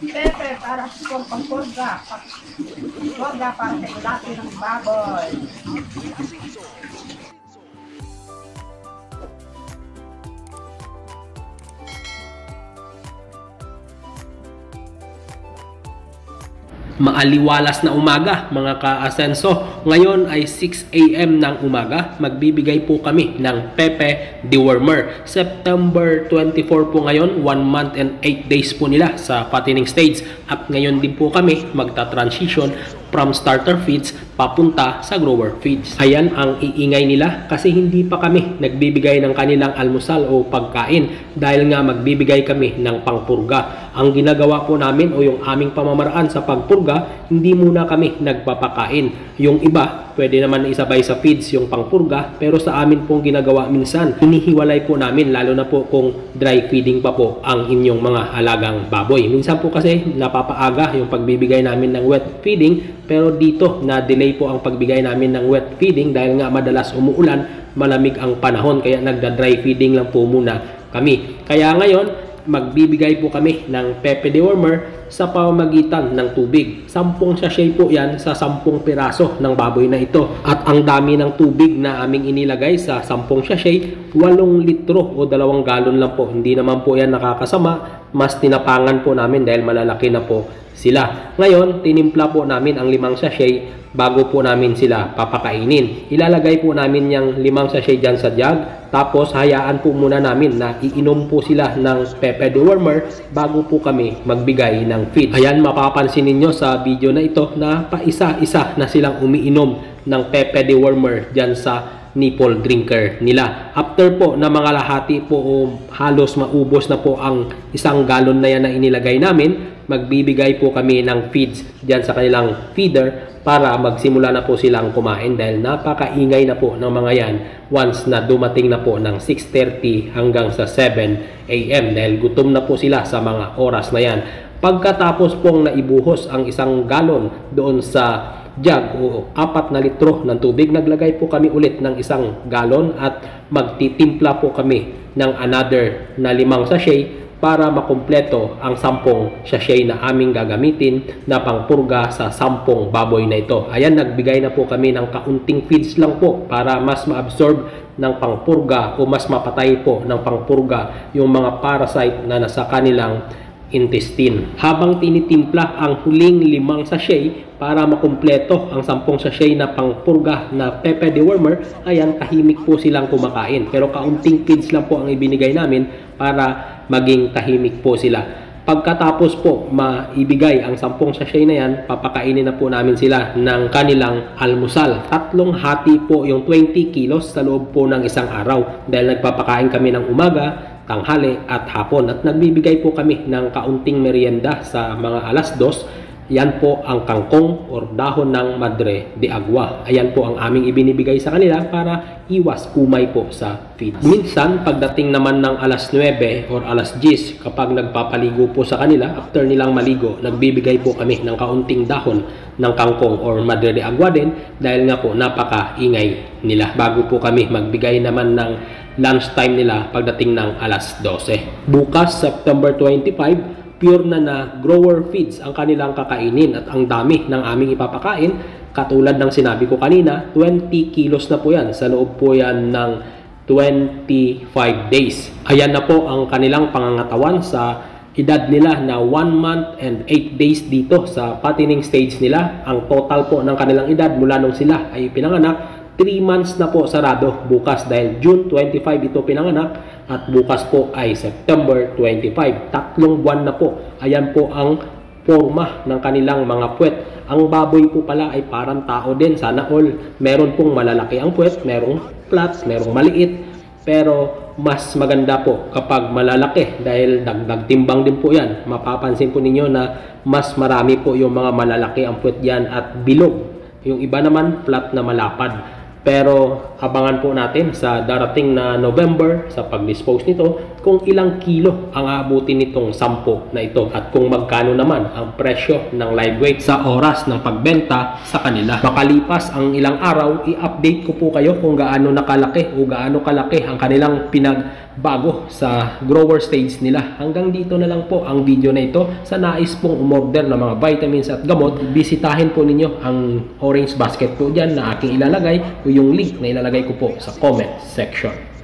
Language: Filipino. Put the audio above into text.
Pepe para sa pangkurga. Kurga para sa ilati ng baboy. Maaliwalas na umaga mga ka-asenso. Ngayon ay 6 AM ng umaga. Magbibigay po kami ng Pepe Dewormer. September 24 po ngayon, 1 month and 8 days po nila sa fattening stage. At ngayon din po kami magta-transition from starter feeds papunta sa grower feeds. Ayan ang iingay nila kasi hindi pa kami nagbibigay ng kanilang almusal o pagkain dahil nga magbibigay kami ng pangpurga. Ang ginagawa po namin o yung aming pamamaraan sa pagpurga, hindi muna kami nagpapakain. Yung iba, pwede naman isabay sa feeds yung pangpurga, pero sa amin pong ginagawa minsan, hinihiwalay po namin lalo na po kung dry feeding pa po ang inyong mga alagang baboy. Minsan po kasi napapaaga yung pagbibigay namin ng wet feeding, pero dito na-delay po ang pagbigay namin ng wet feeding dahil nga madalas umuulan, malamig ang panahon, kaya nagda-dry feeding lang po muna kami. Kaya ngayon, magbibigay po kami ng Pepe Dewormer sa pamamagitan ng tubig. 10 sachet po yan sa 10 piraso ng baboy na ito. At ang dami ng tubig na aming inilagay sa 10 sachet, 8 litro o 2 galon lang po. Hindi naman po yan nakakasama. Mas tinapangan po namin dahil malalaki na po sila. Ngayon, tinimpla po namin ang 5 sachet bago po namin sila papakainin. Ilalagay po namin yung 5 sachet dyan sa jug. Tapos, hayaan po muna namin na iinom po sila ng Pepe Dewormer bago po kami magbigay ng feed. Ayan, mapapansin ninyo sa video na ito na paisa-isa na silang umiinom ng Pepe Dewormer dyan sa nipple drinker nila. After po na mga lahati po o halos maubos na po ang 1 galon na yan na inilagay namin, magbibigay po kami ng feeds dyan sa kanilang feeder para magsimula na po silang kumain dahil napakaingay na po ng mga yan once na dumating na po ng 6:30 hanggang sa 7 AM dahil gutom na po sila sa mga oras na yan. Pagkatapos pong naibuhos ang 1 galon doon sa jug o 4 na litro ng tubig, naglagay po kami ulit ng 1 galon at magtitimpla po kami ng another na 5 sachet para makumpleto ang 10 sachet na aming gagamitin na pangpurga sa 10 baboy na ito. Ayan, nagbigay na po kami ng kaunting feeds lang po para mas ma-absorb ng pangpurga o mas mapatay po ng pangpurga yung mga parasite na nasa kanilang intestine. Habang tinitimpla ang huling 5 sachet para makumpleto ang 10 sachet na pangpurga na Pepe Dewormer, ayan, tahimik po silang kumakain. Pero kaunting feeds lang po ang ibinigay namin para maging tahimik po sila. Pagkatapos po maibigay ang 10 sachet na yan, papakainin na po namin sila ng kanilang almusal. 3 hati po yung 20 kilos sa loob po ng 1 araw dahil nagpapakain kami ng umaga, tanghali at hapon at nagbibigay po kami ng kaunting merienda sa mga 2:00. Yan po ang kangkong or dahon ng Madre de Agua. Ayan po ang aming ibinibigay sa kanila para iwas umay po sa feed. Minsan, pagdating naman ng 9:00 or 10:00, kapag nagpapaligo po sa kanila, after nilang maligo, nagbibigay po kami ng kaunting dahon ng kangkong or Madre de Agua din dahil nga po napaka-ingay nila. Bago po kami magbigay naman ng lunchtime nila pagdating ng 12:00. Bukas, September 25, pure na grower feeds ang kanilang kakainin at ang dami ng aming ipapakain. Katulad ng sinabi ko kanina, 20 kilos na po yan. Sa loob po yan ng 25 days. Ayan na po ang kanilang pangangatawan sa edad nila na 1 month and 8 days dito sa fattening stage nila. Ang total po ng kanilang edad mula nung sila ay pinanganak, 3 months na po sarado bukas dahil June 25 ito pinanganak at bukas po ay September 25. 3 buwan na po. Ayan po ang forma ng kanilang mga puwet. Ang baboy po pala ay parang tao din. Sana all meron pong malalaki ang puwet, merong flat, merong maliit. Pero mas maganda po kapag malalaki dahil dagdag timbang din po yan. Mapapansin po ninyo na mas marami po yung mga malalaki ang puwet yan at bilog. Yung iba naman flat na malapad. Pero abangan po natin sa darating na November sa pag-dispose nito kung ilang kilo ang aabutin nitong 10 na ito at kung magkano naman ang presyo ng live weight sa oras ng pagbenta sa kanila. Makalipas ang ilang araw, i-update ko po kayo kung gaano nakalaki o gaano kalaki ang kanilang bago sa grower stage nila. Hanggang dito na lang po ang video na ito. Sa nais pong umorder ng mga vitamins at gamot, bisitahin po ninyo ang Orange Basket po dyan na aking ilalagay o yung link na ilalagay ko po sa comment section.